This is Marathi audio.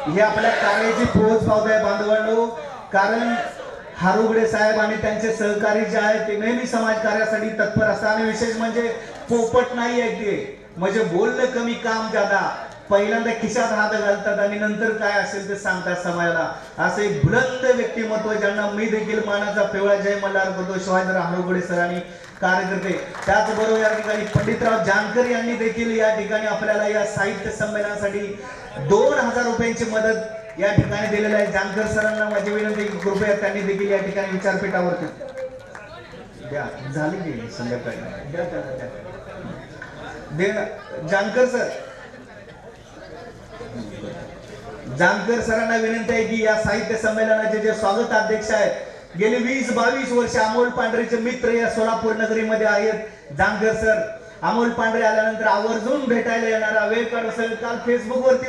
हे आपल्या कार्याची पोहोच पावत आहे बांधवांनो। कारण हारुगडे साहेब आणि त्यांचे सहकारी जे आहेत ते नेहमी समाजकार्यासाठी तत्पर असतात आणि विशेष म्हणजे पोपट नाही आहे ते, म्हणजे बोलणं कमी काम जादा। पहिल्यांदा खिशात हात घालतात आणि नंतर काय असेल ते सांगतात समाजाला। असे बुलंद व्यक्तिमत्व ज्यांना मी देखील मानाचा पिवळा जय मल्हार करतो शिवाजीराव हारुगडे सरांनी कार्यकर्ते। त्याचबरोबर या ठिकाणी पंडितराव जानकर यांनी देखील या ठिकाणी आपल्याला या साहित्य संमेलनासाठी 2000 रुपयांची मदत या ठिकाणी दिलेली आहे। जानकर सरांना माझी विनंती कृपया त्यांनी देखील या ठिकाणी विचारपीठावरती द्या। झाली की संध्याकाळी द्या जानकर सर, जानकर सरांना विनंती आहे की या साहित्य संमेलनाचे जे स्वागत अध्यक्ष आहेत गेली 20-22 वर्ष अमोल पांढरेचे मित्र या सोलापूर नगरीमध्ये आहेत जानकर सर। अमोल पांढरे आल्यानंतर आवर्जून भेटायला येणारा वेळ काढून काल फेसबुक वरती